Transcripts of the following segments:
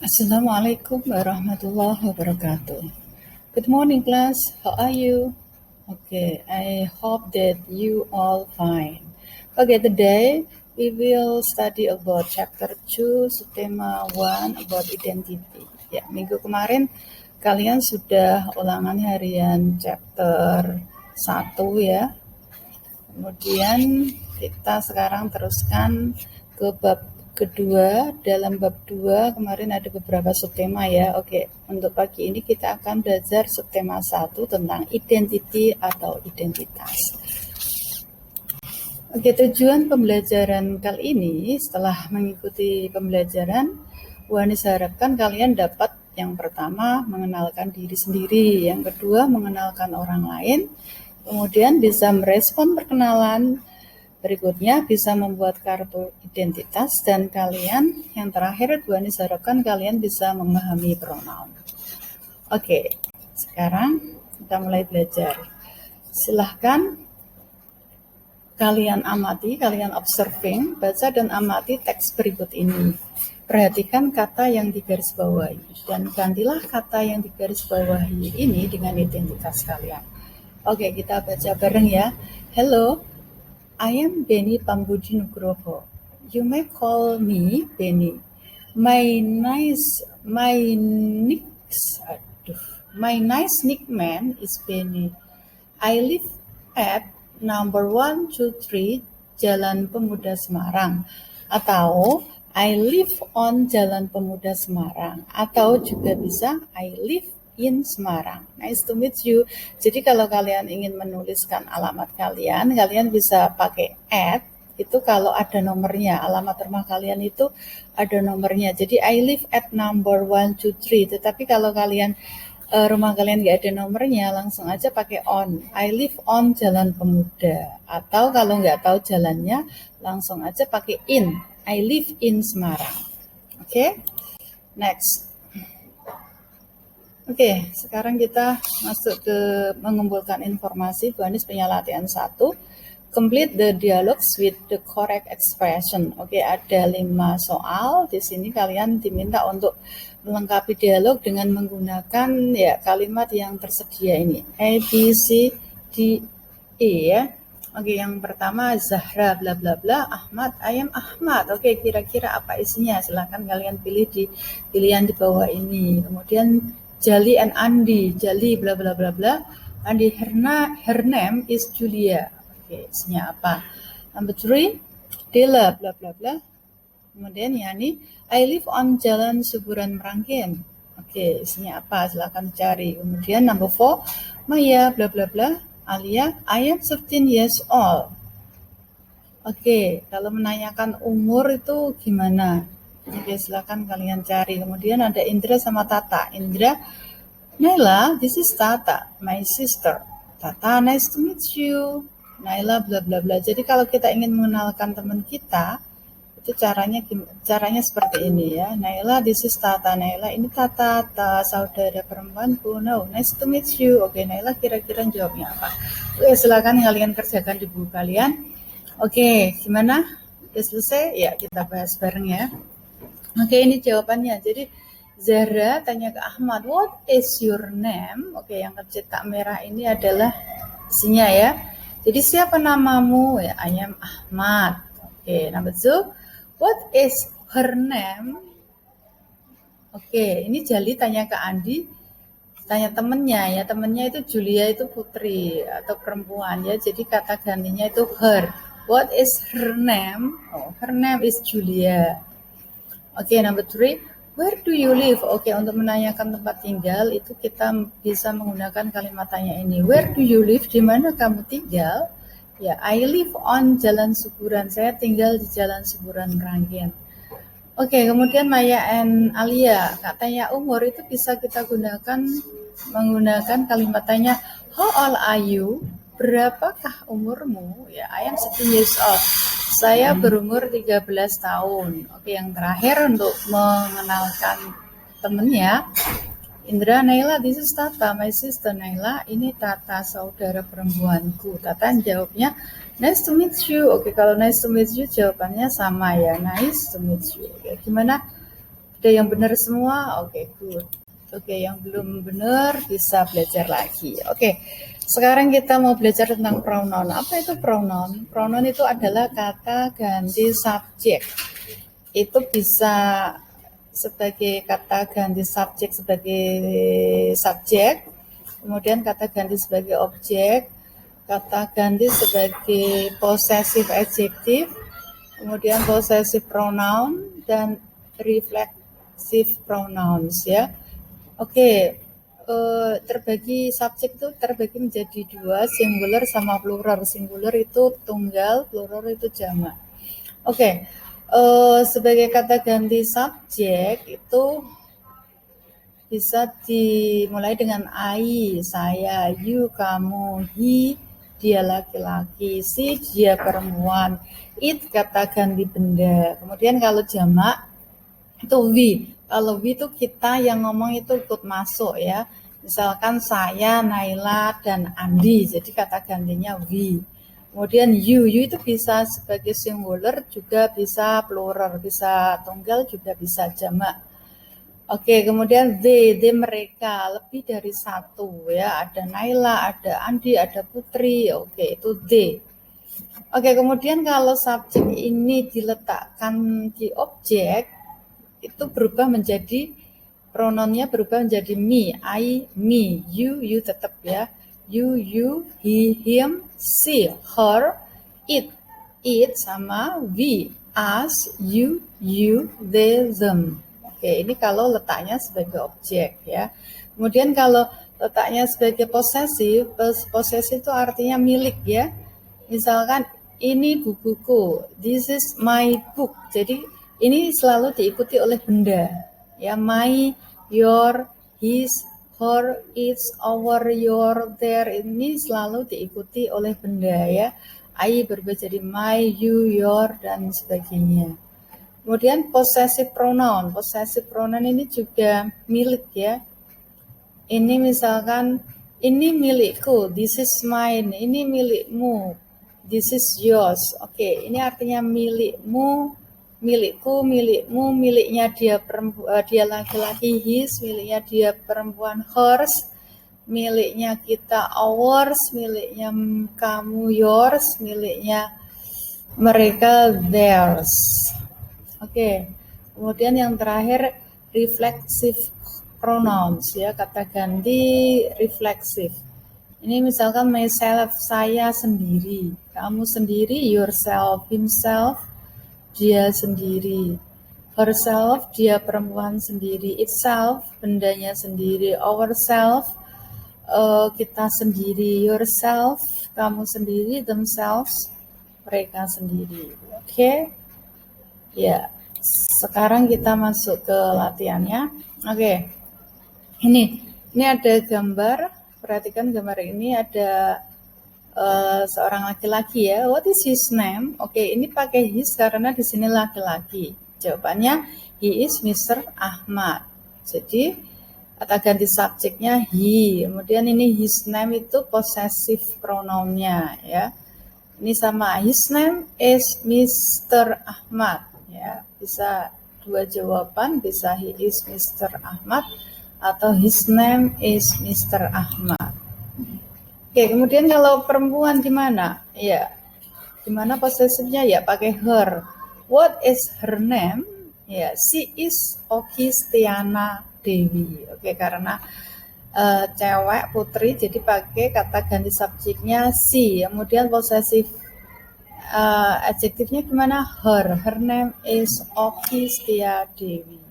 Assalamualaikum warahmatullahi wabarakatuh. Good morning, class. How are you? Okay, I hope that you all fine. Okay, today we will study about chapter 2, subtema 1 about identity. Ya, minggu kemarin kalian sudah ulangan harian chapter 1 ya. Kemudian kita sekarang teruskan ke bab kedua. Dalam bab 2 kemarin ada beberapa subtema ya. Oke, untuk pagi ini kita akan belajar subtema 1 tentang identity atau identitas. Oke, tujuan pembelajaran kali ini setelah mengikuti pembelajaran, Wanis harapkan kalian dapat yang pertama mengenalkan diri sendiri, yang kedua mengenalkan orang lain, kemudian bisa merespon perkenalan, berikutnya bisa membuat kartu identitas, dan kalian yang terakhir Wanis harapkan kalian bisa memahami pronoun. Oke, sekarang kita mulai belajar. Silahkan kalian amati, kalian observing, baca dan amati teks berikut ini. Perhatikan kata yang digarisbawahi dan gantilah kata yang digarisbawahi ini dengan identitas kalian. Oke, kita baca bareng ya. Hello, I am Benny Pambudi Nugroho. You may call me Benny. My nice nickname is Benny. I live at number 123 Jalan Pemuda Semarang, atau I live on Jalan Pemuda Semarang, atau juga bisa I live in Semarang. Nice to meet you. Jadi kalau kalian ingin menuliskan alamat kalian, kalian bisa pakai at. Itu kalau ada nomornya, alamat rumah kalian itu ada nomornya. Jadi I live at number 123. Tetapi kalau kalian rumah kalian nggak ada nomornya, langsung aja pakai on. I live on Jalan Pemuda. Atau kalau nggak tahu jalannya, langsung aja pakai in. I live in Semarang. Oke, next. Oke, sekarang kita masuk ke mengumpulkan informasi. Bu Anis punya latihan 1. Complete the dialogues with the correct expression. Oke, ada 5 soal. Di sini kalian diminta untuk melengkapi dialog dengan menggunakan ya kalimat yang tersedia ini. A, B, C, D, E ya. Oke, yang pertama Zahra bla bla bla, Ahmad, I am Ahmad. Oke, kira-kira apa isinya? Silahkan kalian pilih di pilihan di bawah ini. Kemudian Jali and Andi, Jali bla bla bla bla. Andi, her name is Julia. Oke, isinya apa? Number 3, Dela bla bla bla. Kemudian Yani, I live on Jalan Suburan Meranggen. Oke, isinya apa? Silakan cari. Kemudian number 4, Maya bla bla bla. Alia, I am 15 years old. Oke, kalau menanyakan umur itu gimana? Oke, silakan kalian cari. Kemudian ada Indra sama Tata. Indra, Naila, this is Tata, my sister. Tata, nice to meet you. Naila bla bla bla. Jadi kalau kita ingin mengenalkan teman kita, itu caranya seperti ini ya. Naila, this is Tata. Naila, ini Tata, saudara perempuanku. No, nice to meet you. Oke, Naila kira-kira jawabnya apa? Oke, silakan kalian kerjakan di buku kalian. Oke, gimana? Udah selesai? Ya, kita bahas bareng ya. Oke, ini jawabannya. Jadi Zahra tanya ke Ahmad, what is your name? Oke, yang tercetak merah ini adalah isinya ya. Jadi siapa namamu? Ya, I am Ahmad. Oke, number 2. What is her name? Oke, ini Jali tanya ke Andi, tanya temennya ya. Temennya itu Julia, itu putri atau perempuan ya. Jadi kata gantinya itu her. What is her name? Oh, her name is Julia. Oke, number 3. Where do you live? Oke, untuk menanyakan tempat tinggal itu kita bisa menggunakan kalimat tanya ini. Where do you live? Di mana kamu tinggal? Ya, I live on Jalan Suburan. Saya tinggal di Jalan Suburan Meranggen. Oke, kemudian Maya and Alia. Katanya umur itu bisa kita gunakan menggunakan kalimat tanya, how old are you? Berapakah umurmu? Ya, I am 16 years old. Saya berumur 13 tahun. Oke, yang terakhir untuk mengenalkan temennya, Indra, Naila, this is Tata, my sister. Naila, ini Tata, saudara perempuanku. Tata jawabnya, nice to meet you. Oke, kalau nice to meet you jawabannya sama ya, nice to meet you. Oke, gimana? Ada yang benar semua? Oke, good. Oke, yang belum benar bisa belajar lagi. Oke, sekarang kita mau belajar tentang pronoun. Apa itu pronoun? Pronoun itu adalah kata ganti subjek. Itu bisa sebagai kata ganti subjek sebagai subjek, kemudian kata ganti sebagai objek, kata ganti sebagai possessive adjective, kemudian possessive pronoun, dan reflexive pronouns ya. Oke, terbagi subjek itu terbagi menjadi dua, singular sama plural. Singular itu tunggal, plural itu jamak. Oke, sebagai kata ganti subjek itu bisa dimulai dengan I, saya, you, kamu, he, dia laki-laki, she, dia perempuan, it, kata ganti benda. Kemudian kalau jamak itu we. Kalau we itu kita yang ngomong itu ikut masuk ya. Misalkan saya, Naila, dan Andi. Jadi kata gantinya we. Kemudian you itu bisa sebagai singular, juga bisa plural, bisa tunggal, juga bisa jamak. Oke, kemudian they mereka, lebih dari satu ya. Ada Naila, ada Andi, ada Putri. Oke, itu they. Oke, kemudian kalau subjek ini diletakkan di objek, itu berubah menjadi pronounnya berubah menjadi me, I, me, you tetap ya, you, he, him, she, her, it sama we, us, you, they, them. Oke, ini kalau letaknya sebagai objek ya. Kemudian kalau letaknya sebagai posesif itu artinya milik ya. Misalkan ini bukuku, this is my book. Jadi ini selalu diikuti oleh benda. Ya, my, your, his, her, its, our, your, their, ini selalu diikuti oleh benda ya. I berubah jadi my, you, your, dan sebagainya. Kemudian possessive pronoun. Possessive pronoun ini juga milik ya. Ini misalkan, ini milikku, this is mine, ini milikmu, this is yours. Oke, ini artinya milikmu, milikku, milikmu, miliknya dia dia laki-laki his, miliknya dia perempuan hers, miliknya kita ours, miliknya kamu yours, miliknya mereka theirs. Oke. Kemudian yang terakhir reflexive pronouns ya, kata ganti refleksif. Ini misalkan myself, saya sendiri, kamu sendiri, yourself, himself, dia sendiri, herself, dia perempuan sendiri, itself, bendanya sendiri, ourself, kita sendiri, yourself, kamu sendiri, themselves, mereka sendiri. Oke, ya. Sekarang kita masuk ke latihannya. Oke, ini ada gambar. Perhatikan gambar ini ada seorang laki-laki ya. What is his name? Oke, ini pakai his karena di sini laki-laki. Jawabannya he is Mr. Ahmad. Jadi kata ganti subjeknya he. Kemudian ini his name itu possessive pronounnya ya. Ini sama his name is Mr. Ahmad ya. Bisa dua jawaban, bisa he is Mr. Ahmad atau his name is Mr. Ahmad. Oke, kemudian kalau perempuan gimana? Ya, gimana posesifnya? Ya, pakai her. What is her name? Ya, she is Okistiana Dewi. Oke, karena cewek putri, jadi pakai kata ganti subjeknya she. Kemudian posesif adjektifnya gimana? Her. Her name is Okistia Dewi.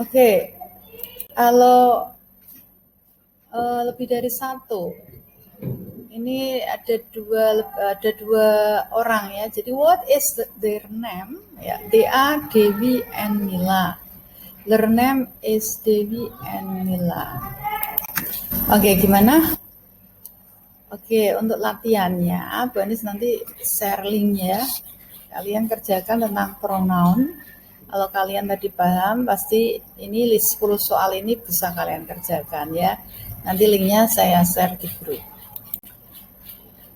Oke, kalau lebih dari satu. Ini ada dua orang ya. Jadi what is their name? Ya, they are Dewi and Mila. Their name is Dewi and Mila. Oke, gimana? Oke, untuk latihannya, Bu Anis nanti share linknya. Kalian kerjakan tentang pronoun. Kalau kalian tadi paham, pasti ini list 10 soal ini bisa kalian kerjakan ya. Nanti linknya saya share di grup.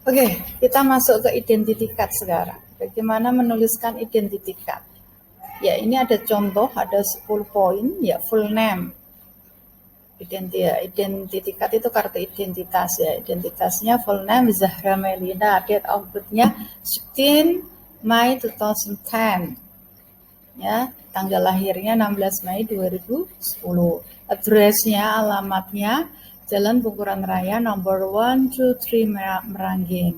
Oke, kita masuk ke identity card sekarang. Bagaimana menuliskan identity card? Ya, ini ada contoh, ada 10 poin, ya full name. Identifikat itu kartu identitas ya. Identitasnya full name Zahra Melina, date of birth-nya 16 Mei 2010. Ya, tanggal lahirnya 16 Mei 2010. Address-nya, alamatnya Jalan Bunguran Raya nomor 123 Meranggen.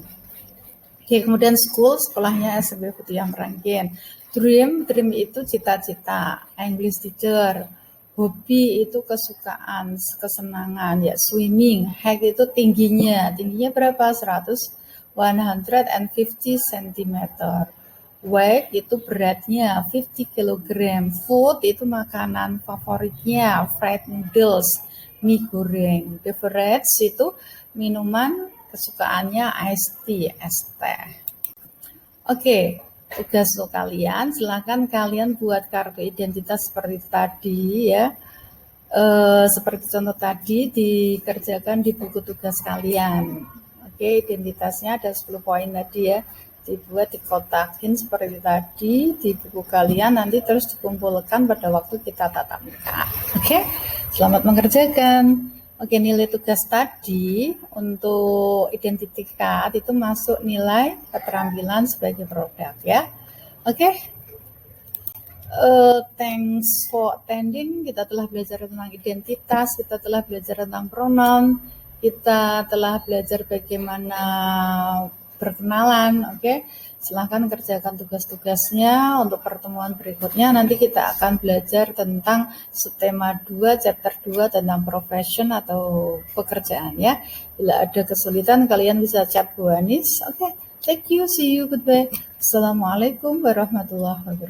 Oke, kemudian sekolahnya SMP Putih Meranggen. Dream itu cita-cita, English teacher. Hobi itu kesukaan, kesenangan, ya swimming. Height itu tingginya berapa? 150 cm. Weight itu beratnya 50 kg. Food itu makanan favoritnya, fried noodles, mie goreng. Beverage itu minuman kesukaannya iced tea, es teh. Oke, tugas untuk kalian, silakan kalian buat kartu identitas seperti tadi ya. Seperti contoh tadi dikerjakan di buku tugas kalian. Oke, identitasnya ada 10 poin tadi ya. Dibuat dikotakin seperti tadi di buku kalian, nanti terus dikumpulkan pada waktu kita tatap muka. Oke, selamat mengerjakan. Oke, nilai tugas tadi untuk identifikat itu masuk nilai keterampilan sebagai produk ya. Oke. Thanks for attending. Kita telah belajar tentang identitas, kita telah belajar tentang pronoun, kita telah belajar bagaimana berkenalan. Oke. Silahkan kerjakan tugas-tugasnya. Untuk pertemuan berikutnya nanti kita akan belajar tentang subtema 2, chapter 2 tentang profession atau pekerjaan ya. Bila ada kesulitan kalian bisa chat Bu Anis. Oke, thank you, see you, goodbye. Assalamualaikum warahmatullahi wabarakatuh.